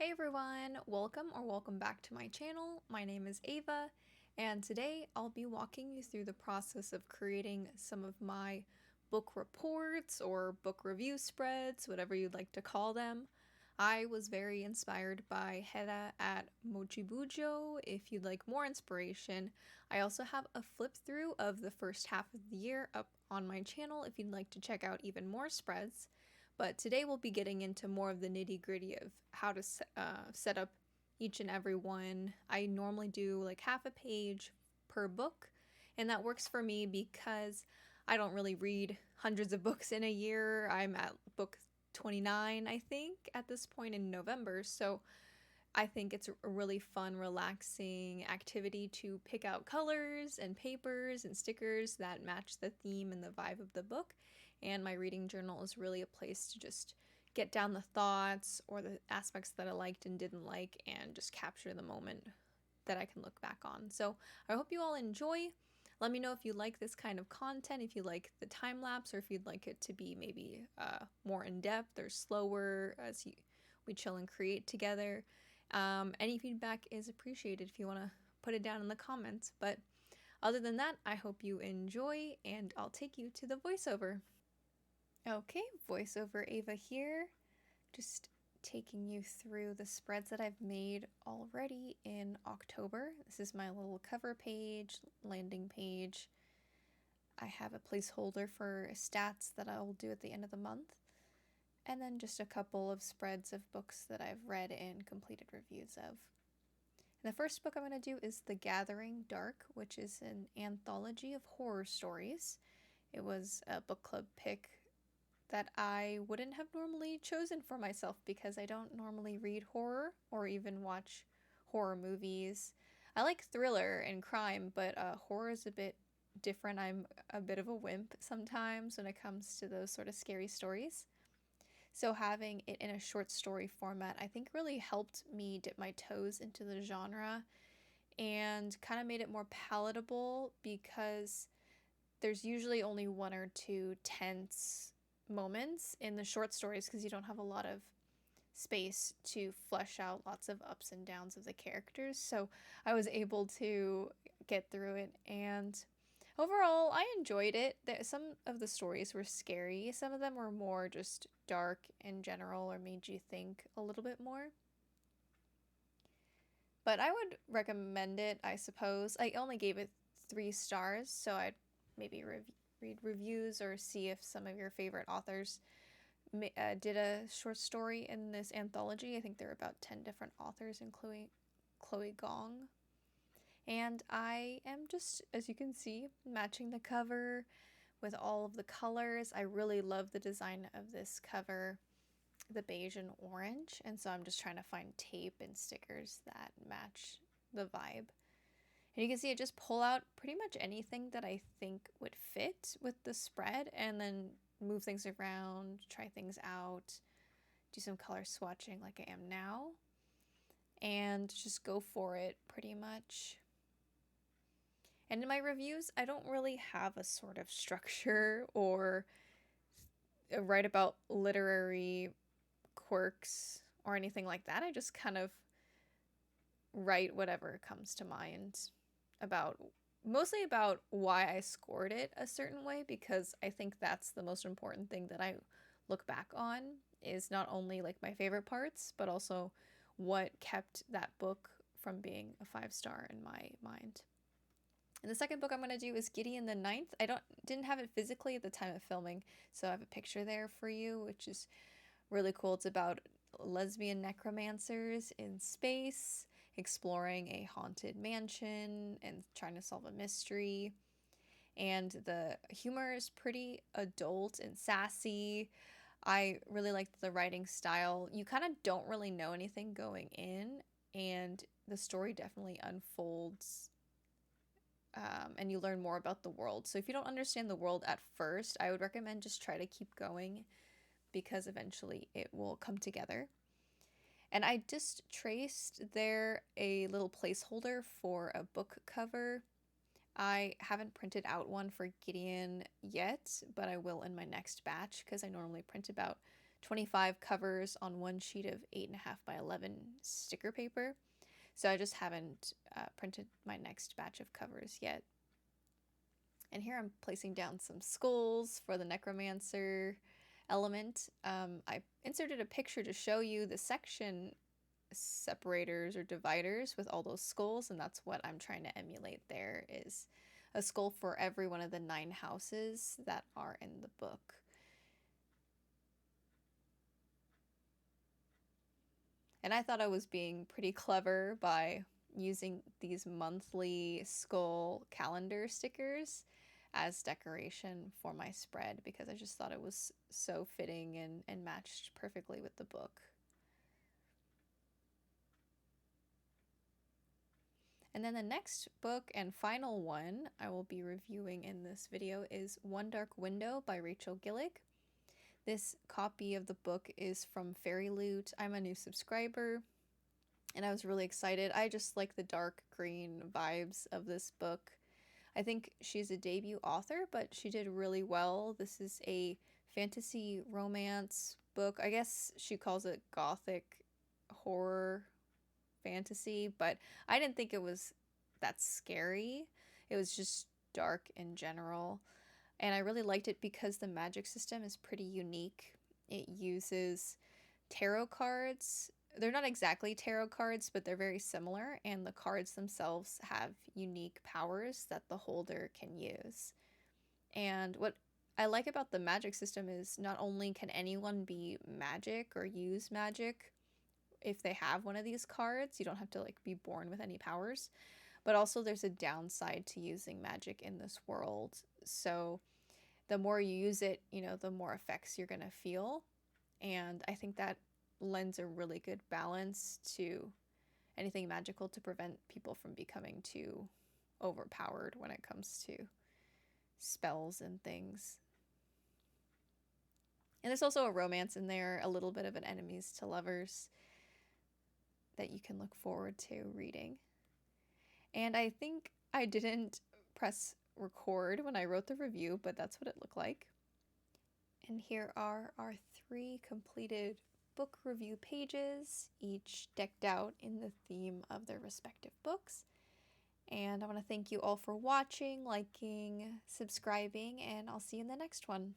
Hey everyone, welcome back to my channel. My name is Ava, and today I'll be walking you through the process of creating some of my book reports or book review spreads, whatever you'd like to call them. I was very inspired by Hera at Mochibujo. If you'd like more inspiration, I also have a flip through of the first half of the year up on my channel if you'd like to check out even more spreads. But today we'll be getting into more of the nitty-gritty of how to set up each and every one. I normally do like half a page per book, and that works for me because I don't really read hundreds of books in a year. I'm at book 29, I think, at this point in November, so I think it's a really fun, relaxing activity to pick out colors and papers and stickers that match the theme and the vibe of the book. And my reading journal is really a place to just get down the thoughts or the aspects that I liked and didn't like and just capture the moment that I can look back on. So I hope you all enjoy. Let me know if you like this kind of content, if you like the time lapse, or if you'd like it to be maybe more in depth or slower as we chill and create together. Any feedback is appreciated if you want to put it down in the comments. But other than that, I hope you enjoy, and I'll take you to the voiceover. Okay, voiceover Ava here, just taking you through the spreads that I've made already in October. This is my little cover page, landing page. I have a placeholder for stats that I'll do at the end of the month, and then just a couple of spreads of books that I've read and completed reviews of. And the first book I'm going to do is The Gathering Dark, which is an anthology of horror stories. It was a book club pick that I wouldn't have normally chosen for myself because I don't normally read horror or even watch horror movies. I like thriller and crime, but horror is a bit different. I'm a bit of a wimp sometimes when it comes to those sort of scary stories. So having it in a short story format, I think really helped me dip my toes into the genre and kind of made it more palatable because there's usually only one or two tense moments in the short stories because you don't have a lot of space to flesh out lots of ups and downs of the characters. So I was able to get through it, and overall I enjoyed it. Some of the stories were scary, some of them were more just dark in general or made you think a little bit more. But I would recommend it, I suppose. I only gave it 3 stars, so I'd maybe read reviews or see if some of your favorite authors did a short story in this anthology. I think there are about 10 different authors, including Chloe Gong. And I am just, as you can see, matching the cover with all of the colors. I really love the design of this cover, the beige and orange. And so I'm just trying to find tape and stickers that match the vibe. And you can see it just pull out pretty much anything that I think would fit with the spread and then move things around, try things out, do some color swatching like I am now, and just go for it pretty much. And in my reviews, I don't really have a sort of structure or write about literary quirks or anything like that. I just kind of write whatever comes to mind about, mostly about why I scored it a certain way, because I think that's the most important thing that I look back on, is not only like my favorite parts, but also what kept that book from being a 5-star in my mind. And the second book I'm going to do is Gideon the Ninth. I didn't have it physically at the time of filming, so I have a picture there for you, which is really cool. It's about lesbian necromancers in space, exploring a haunted mansion and trying to solve a mystery. And the humor is pretty adult and sassy. I really liked the writing style. You kind of don't really know anything going in, and the story definitely unfolds, and you learn more about the world. So if you don't understand the world at first, I would recommend just try to keep going because eventually it will come together. And I just traced there a little placeholder for a book cover. I haven't printed out one for Gideon yet, but I will in my next batch because I normally print about 25 covers on one sheet of 8.5 by 11 sticker paper. So I just haven't printed my next batch of covers yet. And here I'm placing down some skulls for the necromancer element. I inserted a picture to show you the section separators or dividers with all those skulls, and that's what I'm trying to emulate. There is a skull for every one of the 9 houses that are in the book. And I thought I was being pretty clever by using these monthly skull calendar stickers as decoration for my spread, because I just thought it was so fitting and matched perfectly with the book. And then the next book and final one I will be reviewing in this video is One Dark Window by Rachel Gillig. This copy of the book is from Fairy Loot. I'm a new subscriber, and I was really excited. I just like the dark green vibes of this book. I think she's a debut author, but she did really well. This is a fantasy romance book. I guess she calls it gothic horror fantasy, but I didn't think it was that scary. It was just dark in general. And I really liked it because the magic system is pretty unique. It uses tarot cards. They're not exactly tarot cards, but they're very similar, and the cards themselves have unique powers that the holder can use. And what I like about the magic system is not only can anyone be magic or use magic if they have one of these cards, you don't have to like be born with any powers, but also there's a downside to using magic in this world. So the more you use it, you know, the more effects you're gonna feel. And I think that lends a really good balance to anything magical to prevent people from becoming too overpowered when it comes to spells and things. And there's also a romance in there, a little bit of an enemies to lovers that you can look forward to reading. And I think I didn't press record when I wrote the review, but that's what it looked like. And here are our 3 completed book review pages, each decked out in the theme of their respective books. And I want to thank you all for watching, liking, subscribing, and I'll see you in the next one.